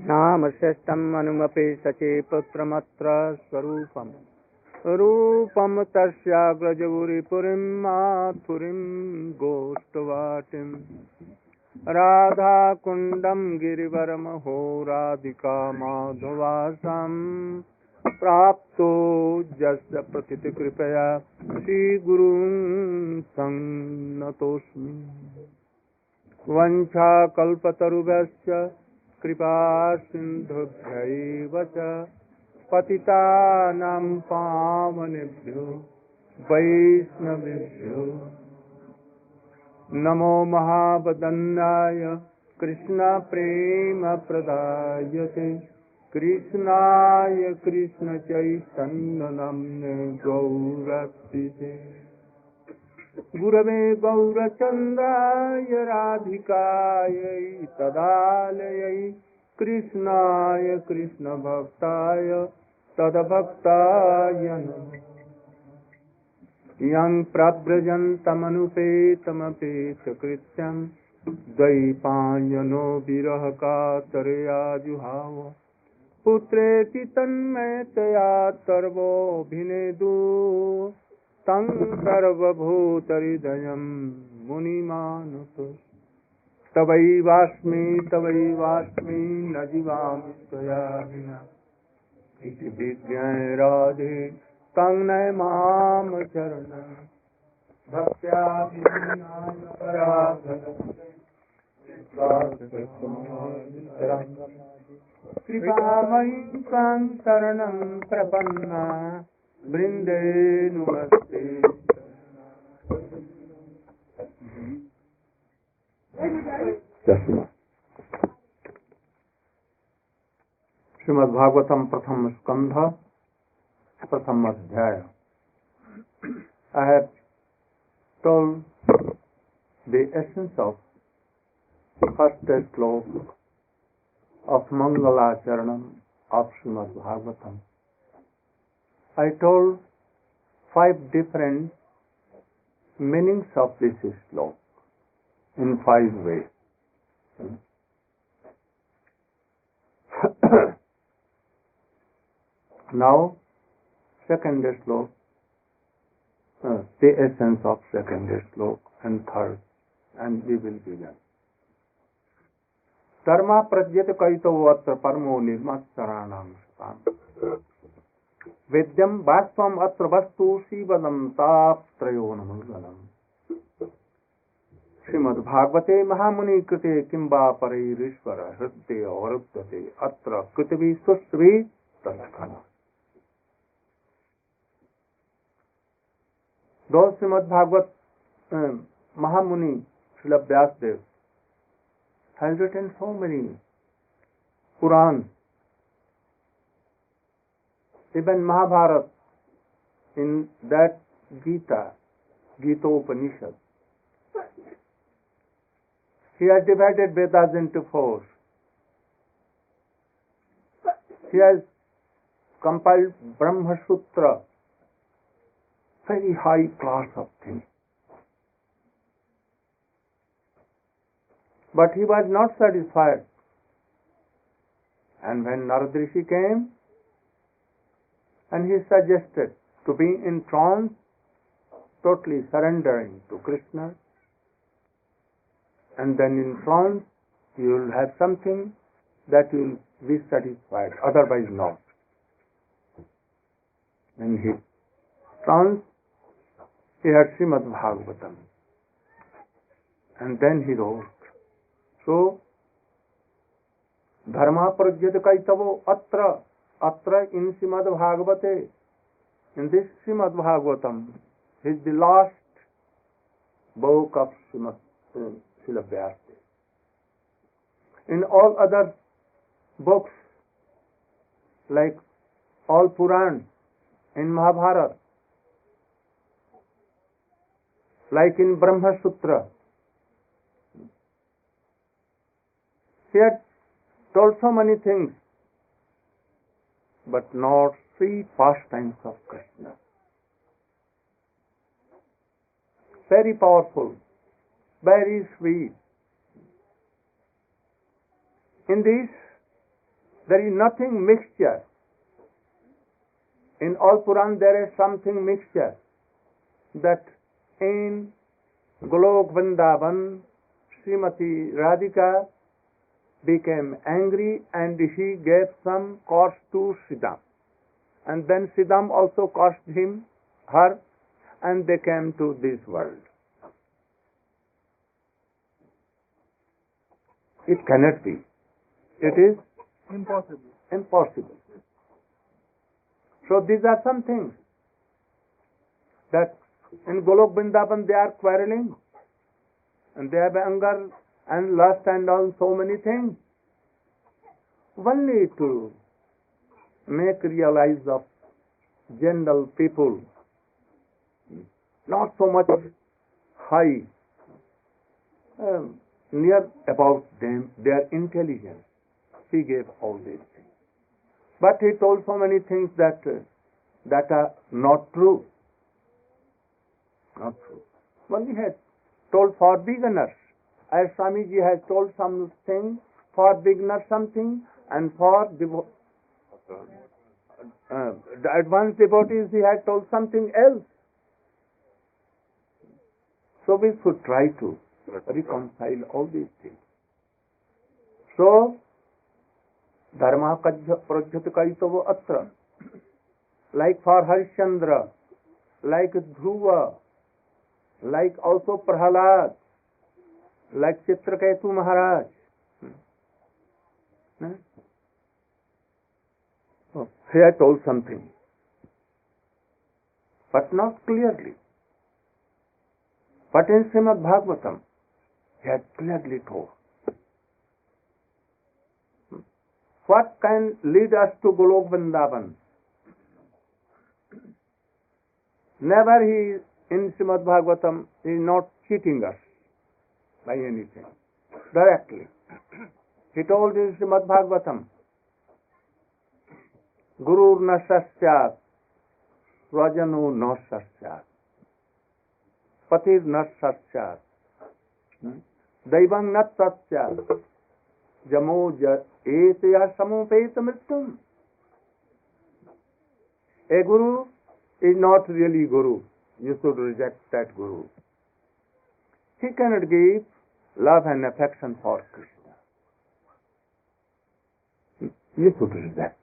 नाम श्रेष्ठम् अनुमपि सचे पुत्रमत्र स्वरूपम् रूपम तस्याग्रजगुरिपुरीं माथुरीं गोष्ठवाटिम् राधाकुण्डं गिरिवरमहो राधिका माधवासां प्राप्तो यस्य प्रतिकृपया श्रीगुरुं सन्नतोऽस्मि वञ्चाकल्पतरुभ्यश्च कृपा सिन्धुभ्यैव च पतितानां पावनेभ्यो वैष्णवेभ्यो नमो महावदन्याय कृष्णप्रेमप्रदायते कृष्णाय कृष्णचैतन्यनाम्ने गौरक्षिते गुरवे गौरचन्द्राय राधिकायै तदालयै कृष्णाय कृष्णभक्ताय तद्भक्ताय नमः यं प्रव्रजन्तमनुपेतमपेतकृत्यं द्वैपायनो विरहकातरया जुहाव पुत्रेति तन्मयतया सर्वोऽभिनेदु तं सर्वभूतहृदयं मुनिमानतोऽस्मि तवैवास्मि न जीवामि त्वया विना इति विज्ञाय राधे तं नमाम चरणं भक्त्या विनाय पराभक्ते कृपामयि त्वां शरणं प्रपन्ना वृन्दे नमस्ते श्रीमद् भागवतम प्रथम स्कंध प्रथम अध्याय. I have told the essence of first sloka of Mangalacharanam of Srimad Bhagavatam. I told 5 different meanings of this sloka in 5 ways. Now, second sloka, the essence of second sloka, and third, and we will begin. Dharma pradyate kaito atra parmo nirmacharanam satam Vedyam Bhastvam atra vastu Sivadam Taptrayo Namangalam. Srimad Bhagavate Mahamuni Krite Kimba Paririshvara Hridde Avaruptate Atra Kritavi Susvi Tasakana. Though Srimad Bhagavat Mahamuni Srila Vyasdev has written so many Purans, even Mahabharata, in that Gita Upanishad, he has divided Vedas into 4. He has compiled Brahma Sutra, very high class of things. But he was not satisfied. And when Narada Rishi came, and he suggested to be in trance, totally surrendering to Krishna, and then in trance you will have something that you will be satisfied, otherwise not. In his trance, he had Srimad Bhagavatam, and then he wrote. So, Dharma pradyate kaitavo atra in Srimad Bhagavate, in this Srimad Bhagavatam, is the last book of Srimad Vyasdev. In all other books, like all Purans, in Mahabharata, like in Brahma Sutra, he had told so many things, but not 3 pastimes of Krishna. Very powerful, very sweet. In this There is nothing mixture. In all Puran there is something mixture. That in Golok Vrindavan, Srimati Radhika became angry and he gave some curse to Sridham. And then Sridham also cursed her, and they came to this world. It cannot be. It is impossible. So these are some things that in Golok Vrindavan they are quarreling, and they have anger and lust and all so many things. Only to make realize of general people, not so much high, near about them, their intelligence. He gave all these things. But he told so many things that are not true. Not true. Well, he had told for beginners. As Swamiji has told something for beginners something, and for the advanced devotees he had told something else. So we should try to reconcile all these things. So, dharma prajyat kaitava atra. Like for Harishchandra, like Dhruva, like also Prahalad, like Chitraketu Maharaj. So, he had told something, but not clearly. But in Srimad Bhagavatam, he had clearly told. What can lead us to Golok Vrindavan? Never he, in Srimad Bhagavatam, is not cheating us by anything, directly. He told in Srimad Bhagavatam, Guru na sasyat, Svajanu na sasyat, Patir na sasyat, Daivang na sasyat, Jamo etya samopeta mrityum. A guru is not really guru. You should reject that guru. He cannot give love and affection for Krishna. You should reject.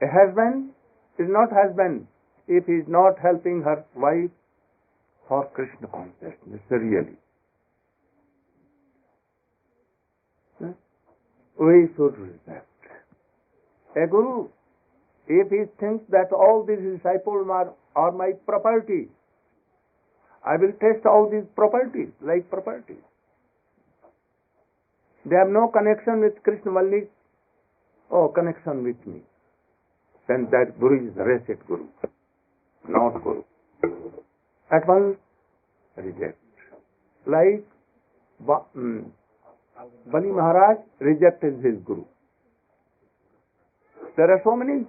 A husband is not husband if he is not helping her wife for Krishna consciousness, really. We should reject. A guru, if he thinks that all these disciples are my property, I will test all these properties, like properties. They have no connection with Krishna, only connection with me. Then that guru is a wretched guru, not guru. At once reject. Like Bali Maharaj rejected his guru. There are so many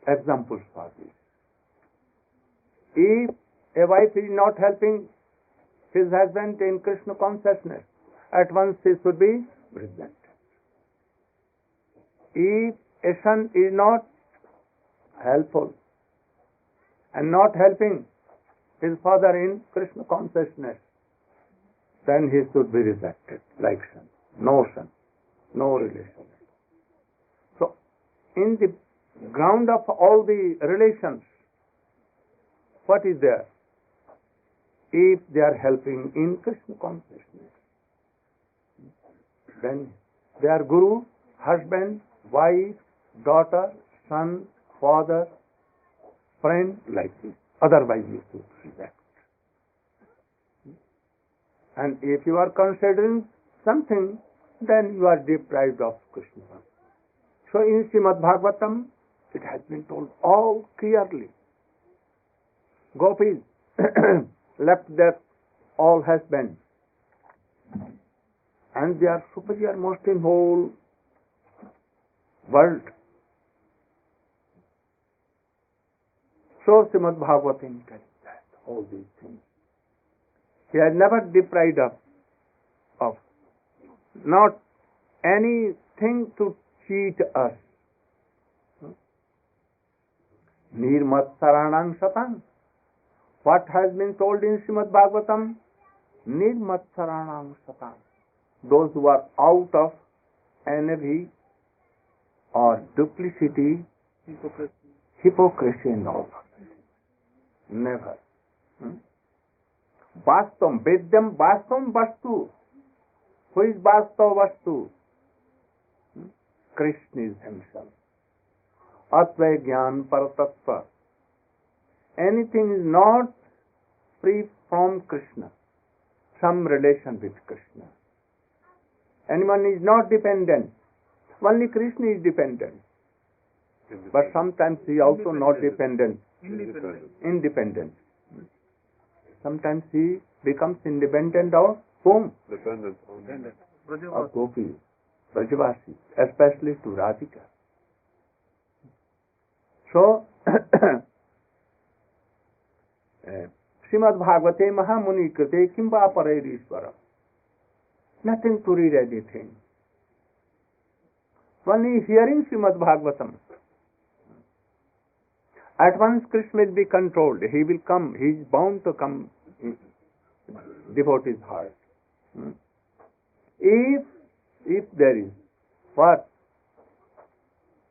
examples for this. If a wife is not helping his husband in Krishna consciousness, at once he should be rejected. If a son is not helpful and not helping his father in Krishna consciousness, then he should be rejected, like son. No son, no relation. So, in the ground of all the relations, what is there? If they are helping in Krishna consciousness, then they are guru, husband, wife, daughter, son, father, friend, like this. Otherwise you should reject. And if you are considering something, then you are deprived of Krishna. So in Srimad Bhagavatam, it has been told all clearly. Gopis left their all husbands, and they are superior most in whole world. So Srimad Bhagavatam tells that, all these things. He has never deprived of not anything to cheat us. Nirmatsaranang satang. What has been told in Srimad Bhagavatam? Nirmatsaranang satang. Those who are out of envy or duplicity, hypocrisy and all. Never. Vastavam, Vedyam Vastavam Vastu. Who is Vastav Vastu? Krishna is himself. Atvaya Jnana Paratattva. Anything is not free from Krishna, some relation with Krishna. Anyone is not dependent. Only Krishna is dependent. But sometimes he also not dependent. Independent. Sometimes he becomes independent of whom? Dependent on of Gopis, Brajavasi, especially to Radhika. So, Srimad Bhagavate Mahamuni Krite Kimba Parayirishvara. Nothing to read anything. Only hearing Srimad Bhagavatam. At once Krishna will be controlled. He will come. He is bound to come in devotee's heart. If there is what?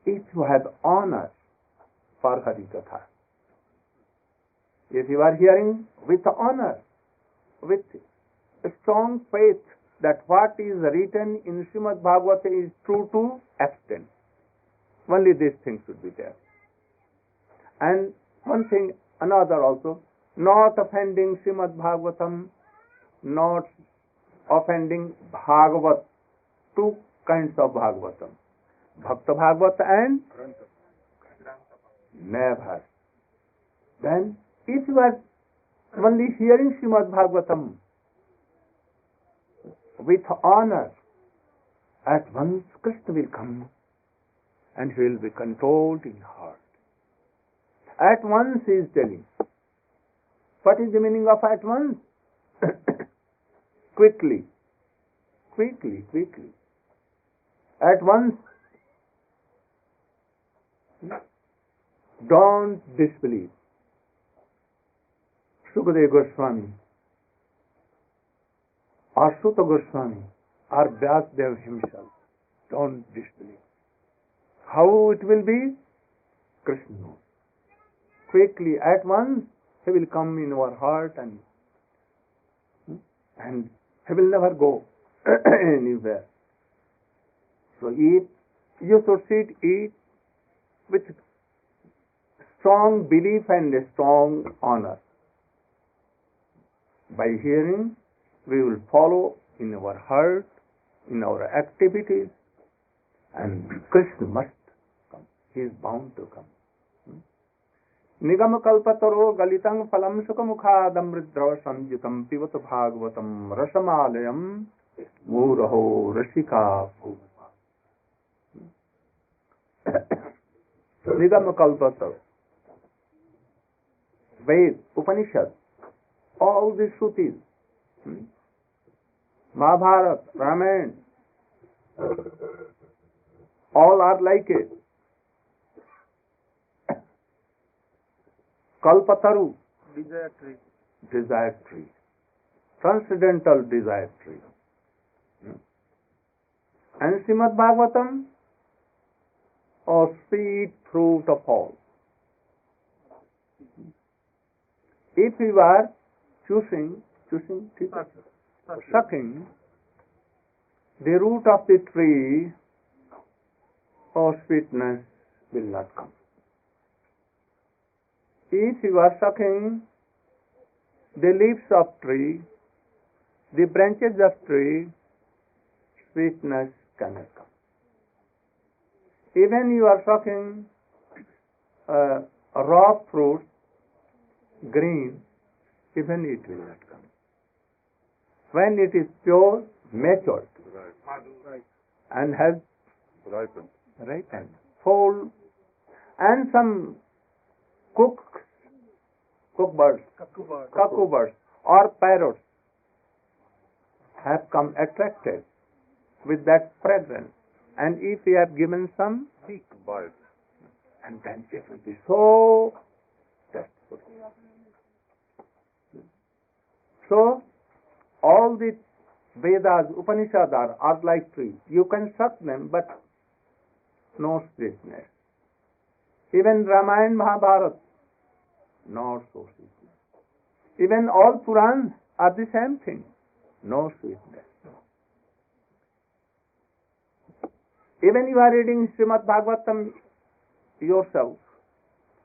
If you have honor for Harikatha. If you are hearing with honor, with a strong faith that what is written in Srimad Bhagavatam is true to extent. Only these things should be there. And one thing, another also, not offending Srimad Bhagavatam, not offending Bhagavat, two kinds of Bhagavatam, Bhakta Bhagavat and never. Then, if you are only hearing Srimad Bhagavatam with honor, at once Krishna will come and he will be controlled in heart. At once he is telling. What is the meaning of at once? Quickly. At once. Don't disbelieve. Sukadeva Goswami, or Sutta Goswami, or Vyasadeva himself. Don't disbelieve. How it will be? Krishna knows. Quickly, at once, he will come in our heart and he will never go anywhere. So eat, you should eat with strong belief and a strong honor. By hearing, we will follow in our heart, in our activities, and Krishna must come. He is bound to come. Nigam kalpataro galitang phalam sukamukha damridrava sanjutam pivat bhagavatam rasamalayam muraho rasika bhuvapa. Nigam kalpataro. Ved, Upanishad, all the Shrutis, Mahabharata, Ramayana, all are like it. Kalpataru, desire tree, transcendental desire tree. And Srimad Bhagavatam, sweet fruit of all. If you are sucking the root of the tree, sweetness will not come. If you are sucking the leaves of tree, the branches of tree, sweetness cannot come. Even you are sucking raw fruit, green, even it will not come. When it is pure, matured, and has ripened, full, and some cuckoo birds or parrots have come attracted with that fragrance. And if we have given some thick bulbs, and then it will be so tasteful. So, all the Vedas, Upanishads are like trees. You can suck them, but no sweetness. Even Ramayana, Mahabharata, not so sweetness. Even all Purans are the same thing, no sweetness. Even you are reading Srimad Bhagavatam yourself,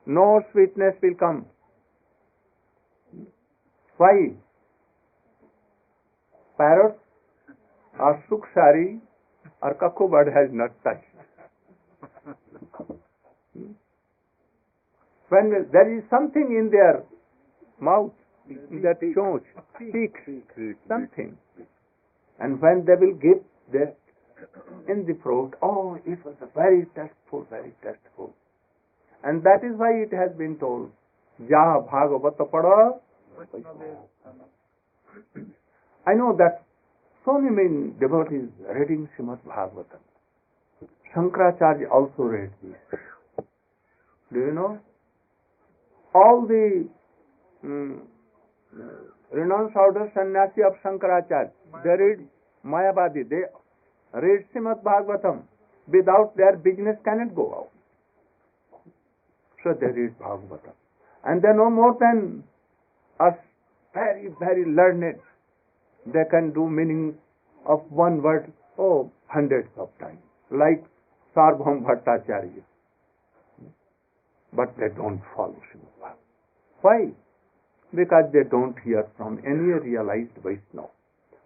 no sweetness will come. Why? Parrot or Sukshari or Kakku bird has not touched. When there is something in their mouth, that shows, speaks something. And when they will give that in the fruit, oh, it was very tasteful, very tasteful. And that is why it has been told, Ja Bhagavata Pada. I know that so many devotees reading Srimad Bhagavatam. Shankaracharya also read this. Do you know? All the renowned order sannyasi of Shankaracharya, they read Mayavadi, they read Srimad Bhagavatam. Without their business cannot go out. So they read Bhagavatam. And they know more than us, very, very learned. They can do meaning of one word, hundreds of times. Like Sarvabhauma Bhattacharya. But they don't follow Srimad Bhagavatam. Why? Because they don't hear from any realized Vaishnava,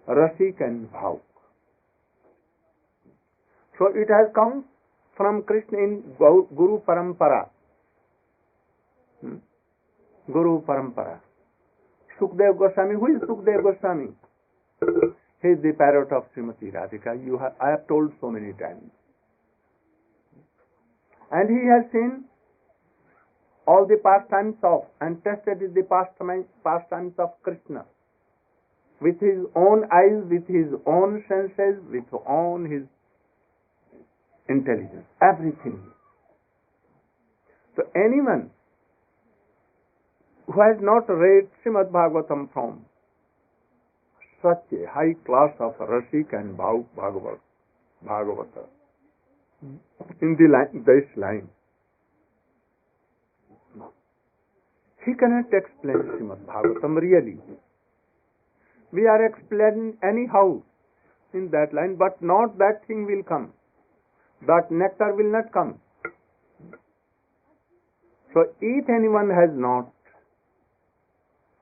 Rasik and Bhav. So it has come from Krishna in Guru Parampara. Guru Parampara. Sukdev Goswami. Who is Sukdev Goswami? He is the parrot of Srimati Radhika. I have told so many times. And he has seen all the pastimes of and tested the pastimes of Krishna with his own eyes, with his own senses, with own his intelligence, everything. So anyone who has not read Srimad Bhagavatam from such a high class of Rasik and Bhagavata in this line, he cannot explain Srimad Bhagavatam really. We are explaining anyhow in that line, but not that thing will come. That nectar will not come. So if anyone has not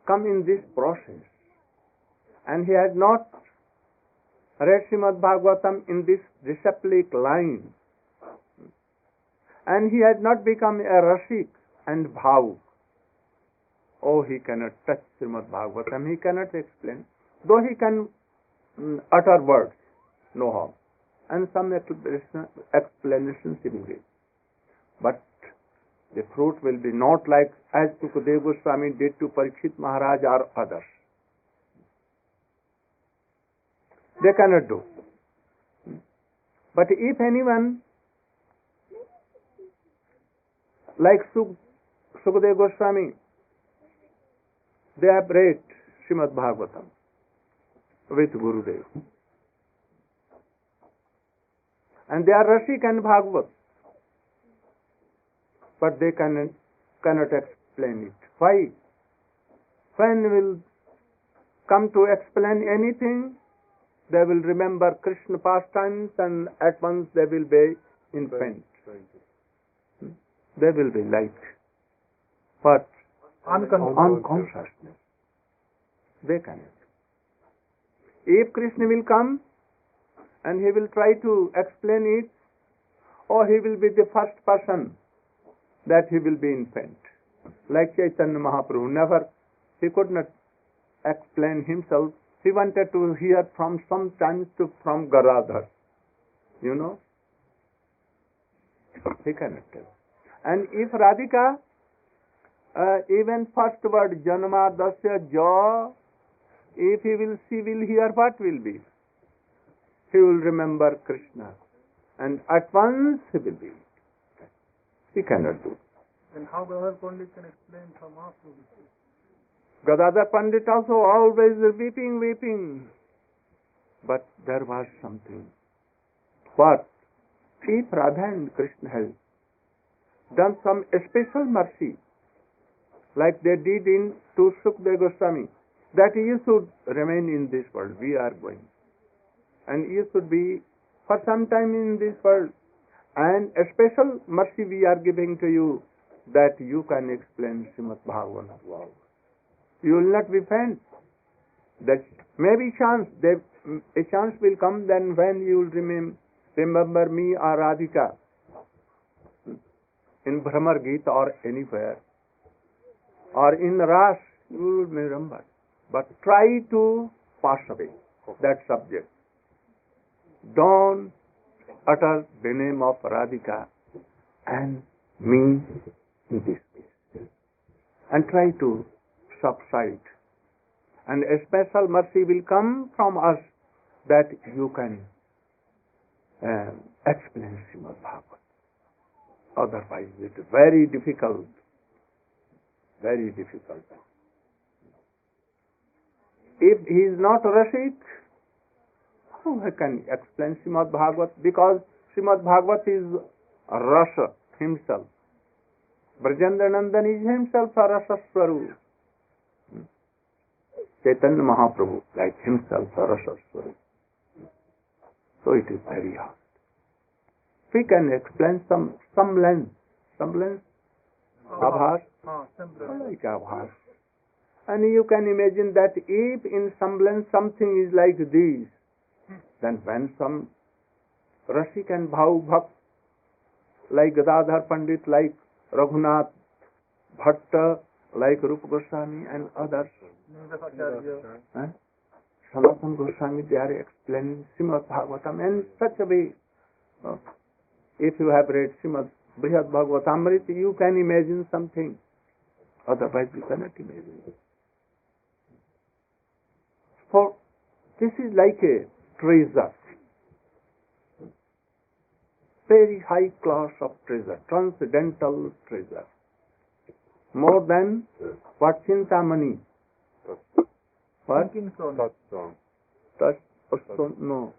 come in this process, and he has not read Srimad Bhagavatam in this disciplic line, and he has not become a Rasik and Bhav, he cannot touch Srimad Bhagavatam, he cannot explain, though he can utter words, no harm, and some explanations he will give. But the fruit will be not like as Sukadeva Goswami did to Parikshit Maharaj or others. They cannot do. But if anyone like Sukadeva Goswami, they have read Srimad Bhagavatam with Gurudev. And they are Rasik and Bhagavat. But they cannot explain it. Why? When will come to explain anything, they will remember Krishna pastimes and at once they will be infant. They will be like what? Unconsciousness. They cannot. If Krishna will come and he will try to explain it, or he will be the first person that he will be infant. Like Chaitanya Mahaprabhu, he could not explain himself. He wanted to hear from sometimes from Garadhar. You know? He cannot tell. And if Radhika, even first word, Janma Dasya Ja, if he will see, will hear, what will be? he will remember Krishna, and at once he will be. He cannot do. And how Gadadhar Pandit can explain from Mahaprabhu? Gadadhar Pandit also always weeping. But there was something. What? If Radha and Krishna had done some special mercy, like they did to Sukadeva Goswami, that you should remain in this world, we are going. And you should be for some time in this world. And a special mercy we are giving to you, that you can explain Srimad Bhagavatam. Wow. You will not be faint. That maybe a chance will come then when you will remember me or Radhika in Brahmar Gita or anywhere, or in Ras, you will remember. But try to pass away that subject. Don't utter the name of Radhika and me in this case. And try to subside. And a special mercy will come from us that you can explain Srimad Bhagavatam. Otherwise it is very difficult. Very difficult. If he is not Rashik, how he can explain Srimad Bhagavat? Because Srimad Bhagavat is Rasa himself. Brajendra Nandan is himself a Rasa Swarup. Chaitanya Mahaprabhu, like himself, a Rasa Swarup. So it is very hard. We can explain some semblance, Abhas, like Abhas. And you can imagine that if in semblance something is like this, then when some Rasik and Bhav Bhakt, like Gadadhar Pandit, like Raghunath Bhatta, like Rupa Goswami and others, Sanatana Goswami, they are explaining Srimad Bhagavatam in such a way. If you have read Srimad Bhagavatamrita, you can imagine something. Otherwise you cannot imagine. For this is like a treasure. Very high class of treasure, transcendental treasure. More than what Chintamani. What? Touchstone? No.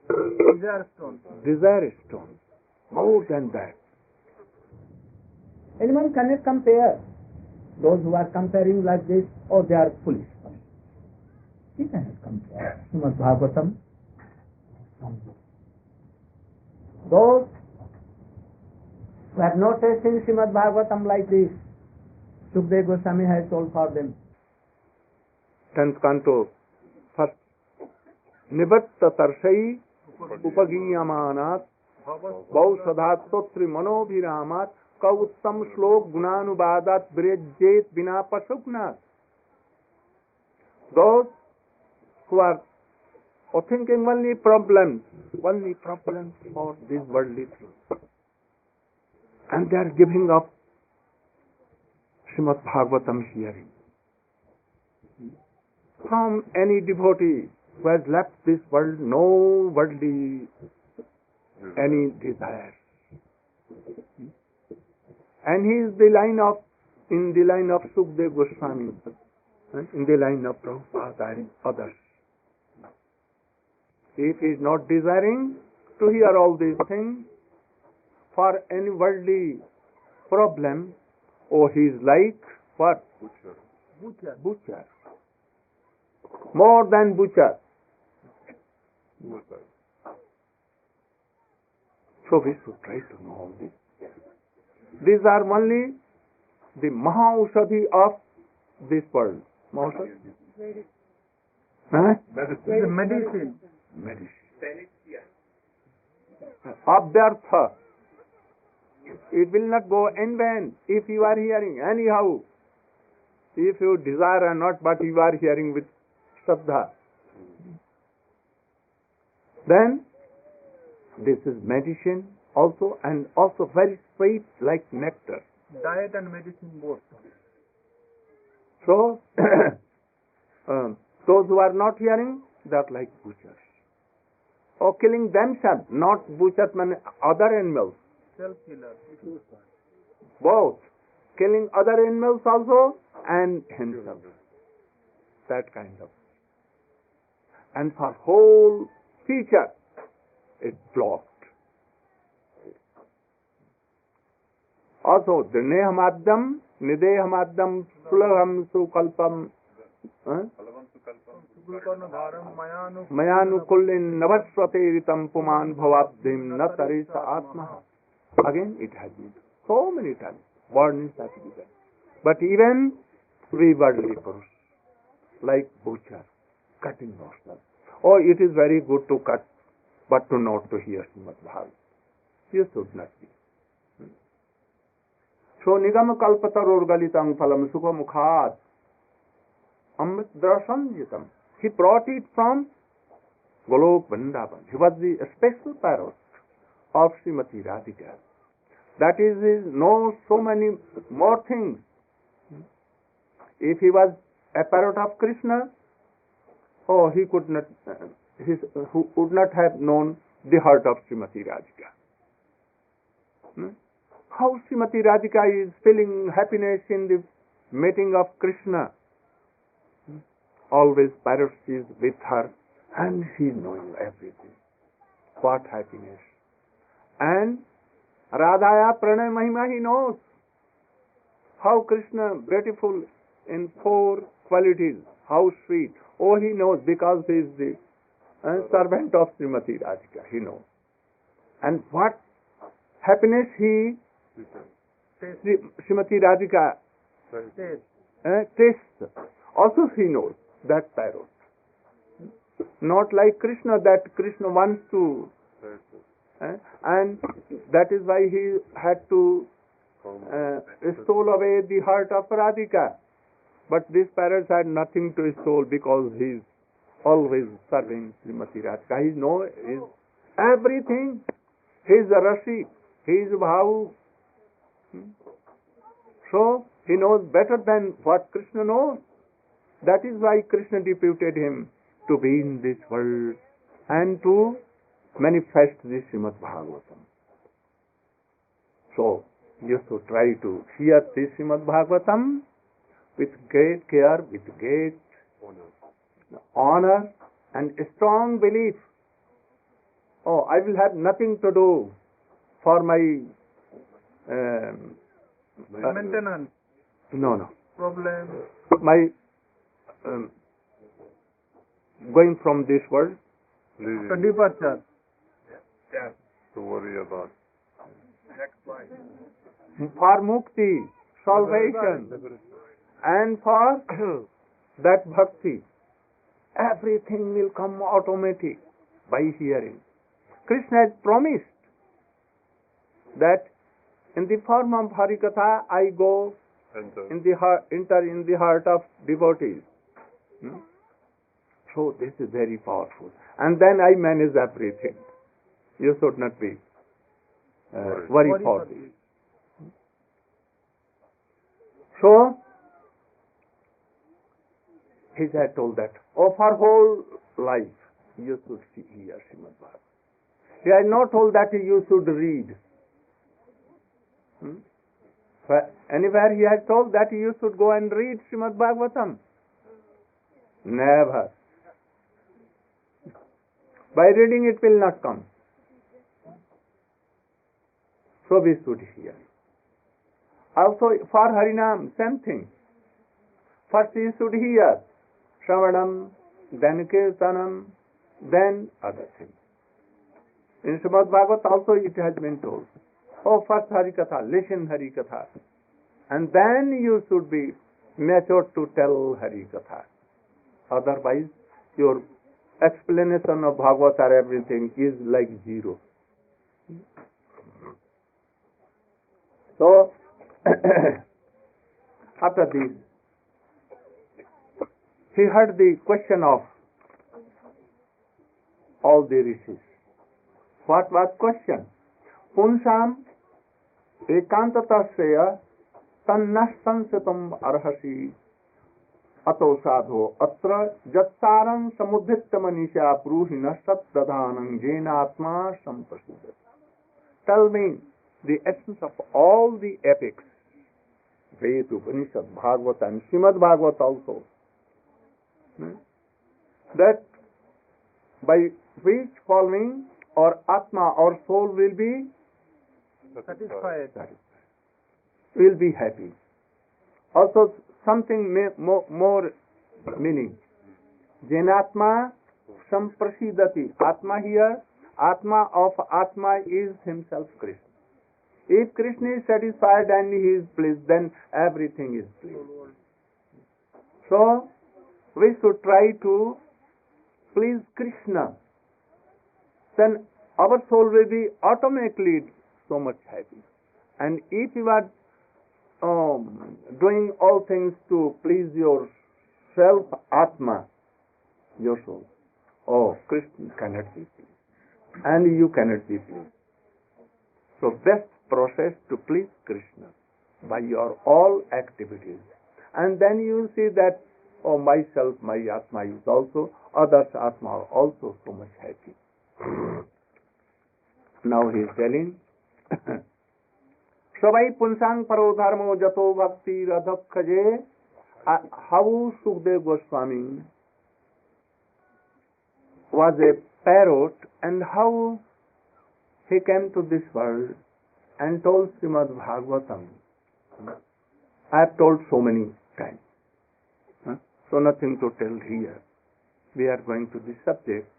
Desire stone. Desire stone. More than that. Anyone cannot compare. Those who are comparing like this, oh, they are foolish. He cannot compare. Srimad Bhagavatam. Those who have not seen Srimad Bhagavatam like this, Sukadeva Goswami has told for them. 10th canto, first. Nivatta tarshai upagiyamanat bausadhat sotri manobhiramat kauttam shlok gunanubadat brejjet bina pasuknat. Those who are thinking only problems for this worldly things, and they are giving up Srimad Bhagavatam hearing. From any devotee who has left this world, no worldly any desire, and he is in the line of Sukadeva Goswami, in the line of Prabhupada and others. If he is not desiring to hear all these things, for any worldly problem, he is like what? Butcher. More than butcher. So we should try to know all this. These are only the Mahaushadhi of this world. Mahaushadhi? Medicine. Abhyartha. It will not go in vain if you are hearing anyhow. If you desire or not, but you are hearing with Shraddha. Then this is medicine also, and also very sweet like nectar. Diet and medicine both. So those who are not hearing, they are like butchers. or killing themselves, not butchers, other animals. Self-killer. Both. Killing other animals also and himself. That kind of. And for whole future, it blocked. Also, Drinehamaddam, Nidehamaddam, Sulaham Sukalpam, Mayanukullin Navaswatiritam Puman Bhavabdim Natarisa Atma. Again, it has been so many times. Warnings have to be there. But even we worldly Purush, like butcher, cutting ourselves. Oh, it is very good to cut, but to not to hear Srimad Bhagavatam. You should not be. So nigam kalpataror galitam phalam sukha mukhat amrit drasanjitam. He brought it from Goloka Vrindavan. He was the special parrot of Srimati Radhika. That is, he knows so many more things. If he was a parrot of Krishna, oh, he could not, who would not have known the heart of Srimati Radhika. How Srimati Radhika is feeling happiness in the meeting of Krishna. Always parrot is with her and she is knowing everything. What happiness. And Radhaya Pranay Mahima, he knows how Krishna beautiful in 4 qualities, how sweet. Oh, he knows because he is the servant of Srimati Radhika, he knows. And what happiness he, Srimati Radhika tastes. Also he knows that parrot. Not like Krishna, that Krishna wants to, and that is why he had to stole away the heart of Radhika. But this parrot had nothing to stole because he is always serving Srimati Radhika. He knows everything. He is a Rashi, he is a Bhavu. So he knows better than what Krishna knows. That is why Krishna deputed him to be in this world and to manifest this Srimad Bhagavatam. So you should try to hear this Srimad Bhagavatam with great care, with great honor and strong belief. Oh, I will have nothing to do for my maintenance. No. Problem. My going from this world. The departure. Yeah. To worry about. For mukti, salvation, and for that bhakti, everything will come automatic by hearing. Krishna has promised that in the form of Harikatha, I go enter in the heart of devotees. So this is very powerful. And then I manage everything. You should not be worried for this. So, he had told that, for whole life, you should hear Srimad Bhagavatam. He had not told that you should read. Anywhere he had told that you should go and read Srimad Bhagavatam. Never. By reading it will not come. So we should hear. Also for Harinam, same thing. First you should hear Shravanam, then Kirtanam, then other things. In Srimad Bhagavatam also it has been told. First Harikatha, listen Harikatha. And then you should be matured to tell Harikatha. Otherwise, your explanation of Bhagavad or everything is like zero. So, after this, he heard the question of all the rishis. What was question? Punsam ekantatasya tannas sansatam arhasi अतो साधो अत्र जत्सारं समुद्धृत्य मनीषा ब्रूहि न सत्प्रधानं येनात्मा संप्रसिद्धति. Tell me the essence of all the epics, Ved, Upanishad, Bhagavata and Srimad Bhagavatam also, that by which following our Atma, our soul will be Satisfied. will be happy. Also something more meaning. Jenatma samprasidati. Atma here, Atma of Atma is himself Krishna. If Krishna is satisfied and he is pleased, then everything is pleased. So we should try to please Krishna. Then our soul will be automatically so much happy. And if you are doing all things to please your self, Atma, your soul, oh, Krishna cannot be pleased. And you cannot be pleased. So best process to please Krishna by your all activities. And then you will see that, oh, myself, my Atma is also, others' Atma are also so much happy. Now he is telling, Savai punsang paro dharmo jato bhakti radhakhaje. How Sukdev Goswami was a parrot and how he came to this world and told Srimad Bhagavatam. I have told so many times. So nothing to tell here. We are going to this subject.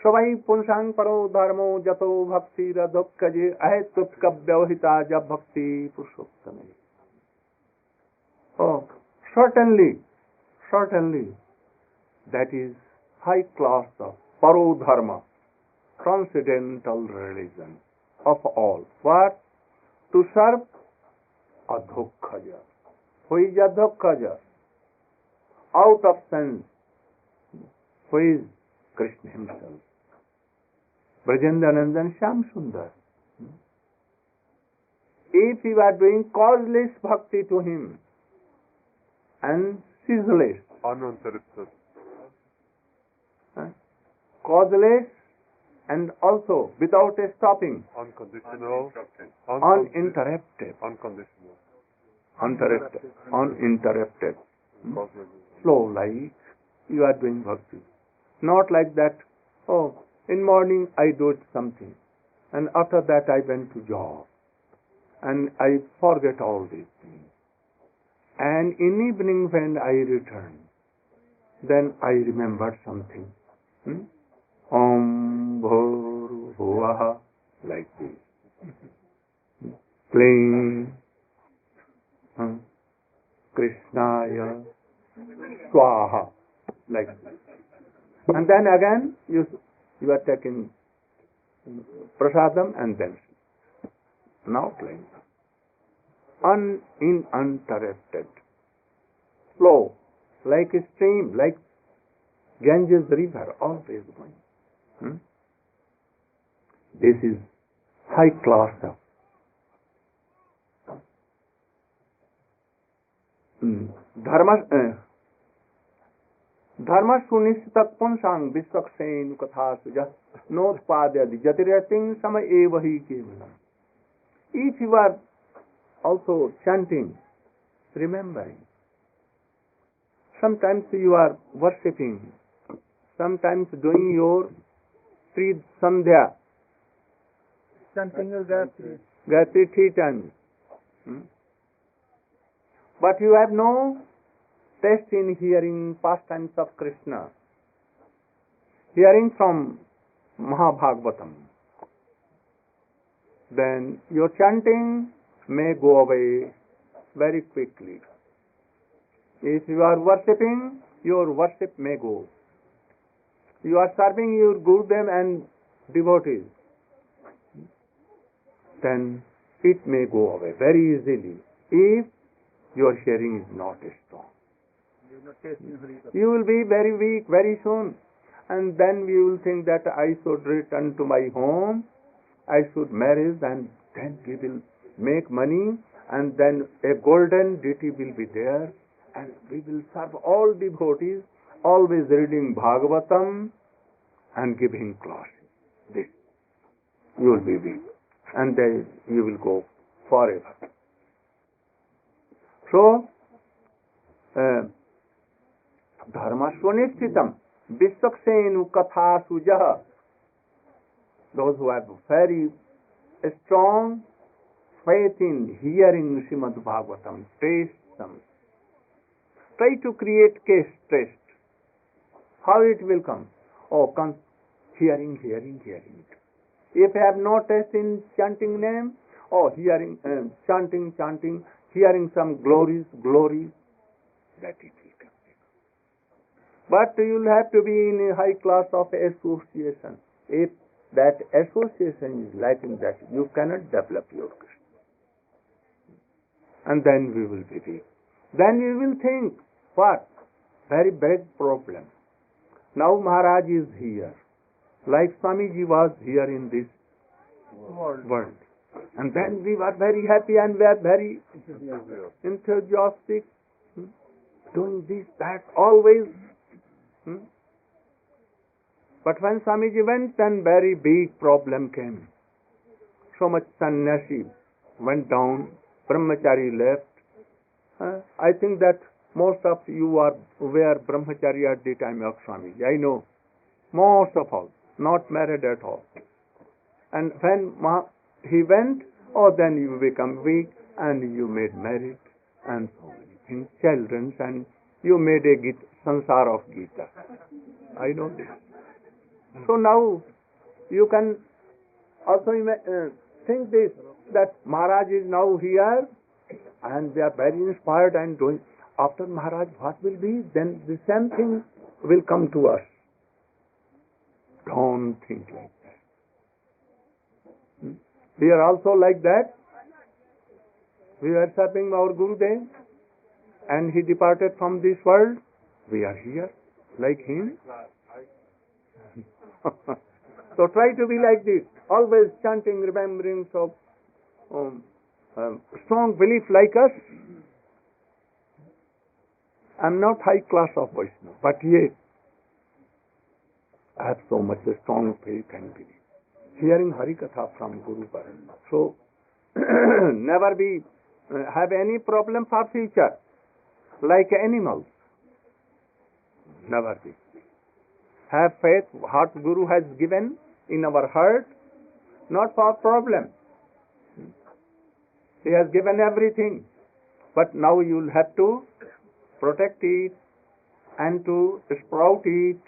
Savai punsang paro dharmo jato bhakti radhakhaje ahetutka vyavahita ja bhakti purushottamai. Oh, certainly, that is high class of paro dharma, transcendental religion of all. What? To serve adhokhaja. Who is adhokhaja? Out of sense. Who is Krishna himself? Brajendanandan Shyam Sundar. If you are doing causeless bhakti to him and ceaseless, uninterrupted, causeless and also without a stopping, unconditional, uninterrupted, uninterrupted, slow like you are doing bhakti. Not like that, oh, in morning I did something and after that I went to job and I forget all these things. And in evening when I return, then I remembered something. Om Bhur Bhuvaha, like this. Playing Krishnaya Swaha, like this. And then again you are taking prasadam and then now playing. Uninterrupted. Flow, like a stream, like Ganges river, always going. This is high class of Dharma sunishtak punsang visvaksen katha suja notpadyadi jatirating sama evahi kevalam. If you are also chanting, remembering, sometimes you are worshipping, sometimes doing your Sri Sandhya, Chanting your Gayatri. Gayatri 3 times. But you have no taste in hearing pastimes of Krishna, hearing from Mahabhagavatam, then your chanting may go away very quickly. If you are worshipping, your worship may go. You are serving your Gurudev and devotees, then it may go away very easily if your hearing is not strong. You will be very weak very soon, and then we will think that I should return to my home, I should marry, and then we will make money, and then a golden deity will be there, and we will serve all devotees, always reading Bhagavatam and giving classes. This you will be weak, and then you will go forever. So, dharma sunishchitam visvaksenu katha sujah. Those who have very strong faith in hearing Srimad Bhagavatam, taste them. Try to create case taste. How it will come? Oh, hearing. If I have no taste in chanting name, hearing, chanting, hearing some glory, that it will come. But you will have to be in a high class of association. If that association is lacking, that you cannot develop your Krishna. And then we will be weak. Then you will think, what? Very big problem. Now Maharaj is here. Like Swamiji was here in this world. And then we were very happy and we are very enthusiastic, doing this, that, always. But when Swamiji went, then very big problem came. So much sannyasi went down, brahmachari left. I think that most of you were brahmachari at the time of Swamiji. I know. Most of all. Not married at all. And when he went, then you become weak and you made married and so many things, children, and you made a sansar of Gita. I know this. So now you can also think this, that Maharaj is now here and we are very inspired and doing. After Maharaj, what will be? Then the same thing will come to us. Don't think like that. We are also like that. We are serving our Gurudev and he departed from this world. We are here like him. So try to be like this. Always chanting, remembering, so strong belief like us. I'm not high class of Vaishnava, but yet I have so much strong faith and belief. Hearing Harikatha from Guru Parama. So, never be have any problem for future, like animals. Never be. Have faith what Guru has given in our heart, not for problem. He has given everything, but now you will have to protect it and to sprout it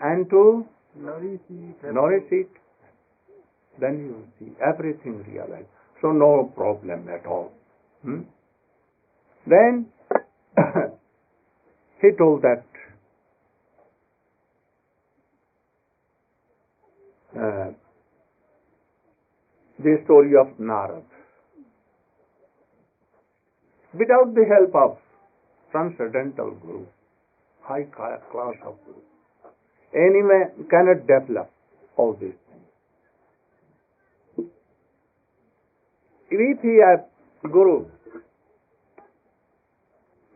and to nourish it. Then you will see everything realized. So no problem at all. Then he told that the story of Narada. Without the help of transcendental Guru, high class of Guru, any man cannot develop all these things. If he has Guru,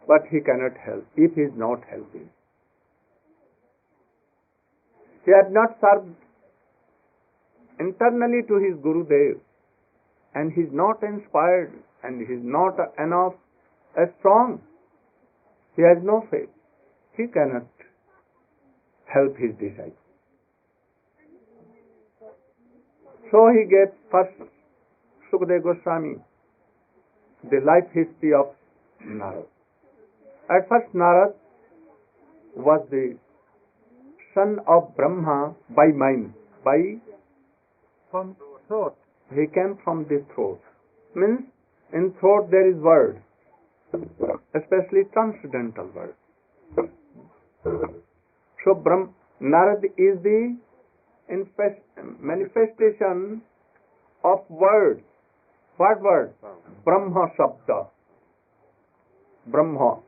but he cannot help, if he is not helping. He has not served internally to his Gurudev, and he is not inspired, and he is not enough strong. He has no faith. He cannot help his disciples. So he gave first Sukadeva Goswami the life history of Narada. At first Narada was the son of Brahma by mind, from throat. He came from the throat. Means in throat there is word, especially transcendental word. So Narada is the manifestation of word. What word? Brahma Sabda. Brahma.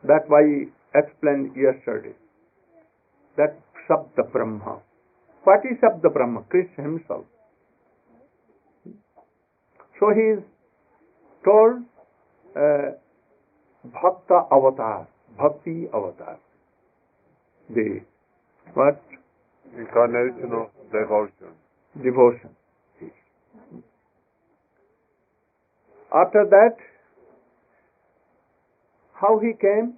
That why I explained yesterday. That Sabda Brahma. What is Sabda Brahma? Krishna himself. So he is told Bhakta avatar, Bhakti avatar. The what? Incarnation of devotion. Devotion. After that, how he came?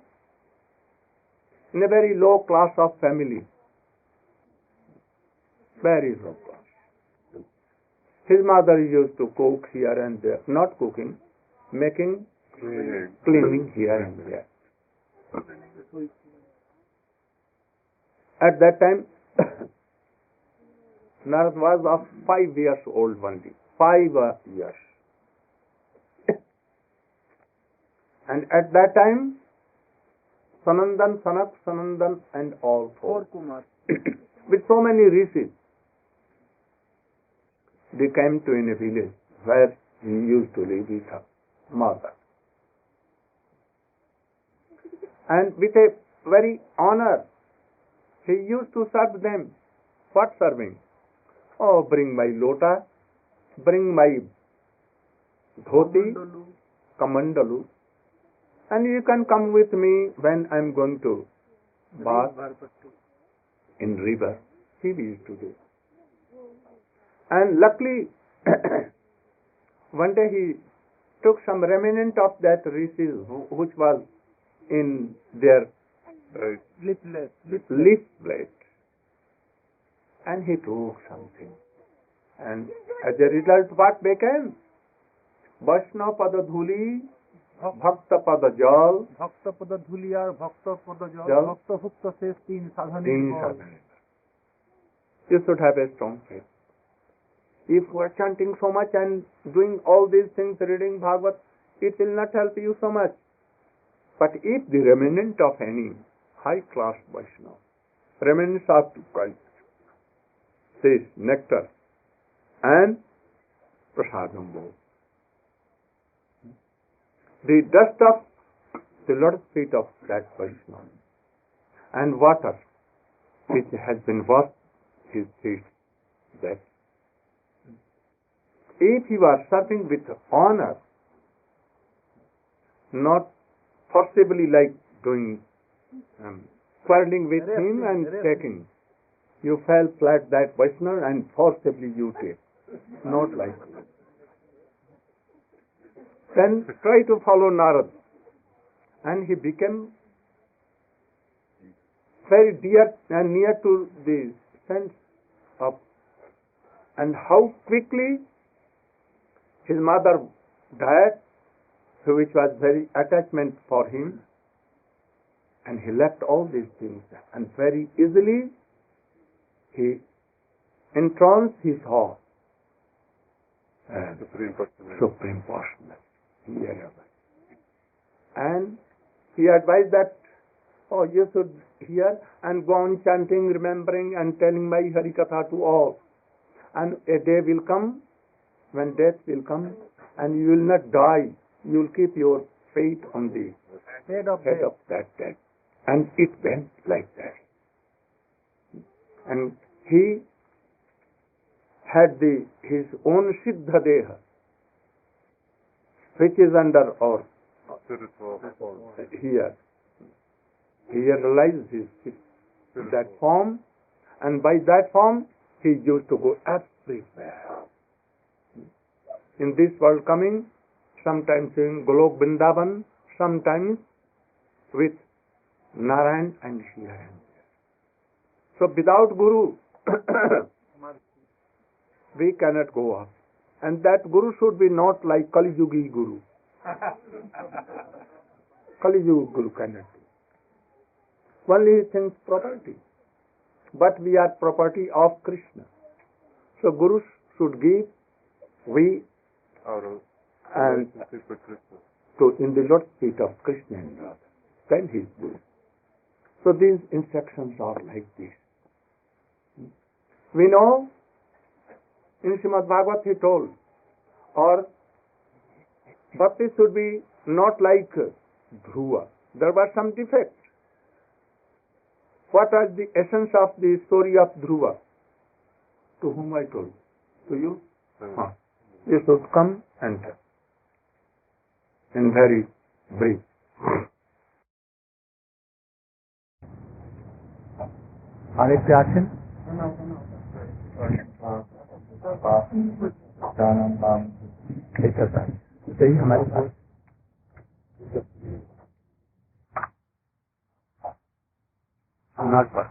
In a very low class of family. Very low class. His mother used to cook here and there. Not cooking, making, cleaning here and there. At that time, Narada was of 5 years old only. 5 years. And at that time, Sanandan, Sanak, Sanandan and all four Kumar. with so many rishis, they came to in a village where he used to live with her mother. And with a very honor, he used to serve them. What serving? Oh, bring my lota, bring my dhoti, kamandalu, and you can come with me when I am going to bath in river. He used to do. And luckily, one day he took some remnant of that rishi which was in their leaf blade, and he took something. And as a result, what became? Vaishnav pada dhuli, bhakta pada jal, भक्त पद धुलिया भक्त पद जल, जल भक्त भुक्त से तीन साधन. You should have a strong faith. If you are chanting so much and doing all these things, reading Bhagavad, it will not help you so much. But if the remnant of any high-class Vaishnava, remnants of Christ, says nectar and prasadam both, the dust of the lotus feet of that Vaishnava and water which has been washed his feet, that if you are serving with honor, not forcibly like doing quarreling with him and taking, you fell flat that Vaishnava and forcibly you take, not like that. Then try to follow Narada, and he became very dear and near to the sense of, and how quickly his mother died, which was very attachment for him, and he left all these things, and very easily he entranced his heart Supreme Personality. And he advised that, oh, you should hear and go on chanting, remembering and telling my Harikatha to all. And a day will come when death will come and you will not die. You will keep your faith on the head of that death. And it went like that. And he had his own Siddha Deha, which is under our here. He realized that form, and by that form he used to go everywhere. In this world coming, sometimes in Goloka Vrindavan, sometimes with Narayan and here and there. So without Guru, we cannot go up. And that Guru should be not like Kali Yugi Guru. Kali Yugi Guru cannot do. Only he thinks property. But we are property of Krishna. So Guru should give, we, and to in the lotus feet of Krishna and Radha. Then he is Guru. So these instructions are like this. We know in Srimad Bhagavatam he told, or bhakti should be not like Dhruva. There was some defect. What was the essence of the story of Dhruva? To whom I told? To you? You should come and tell. In very brief. আরেকটা আছেন यही हमारे पास not but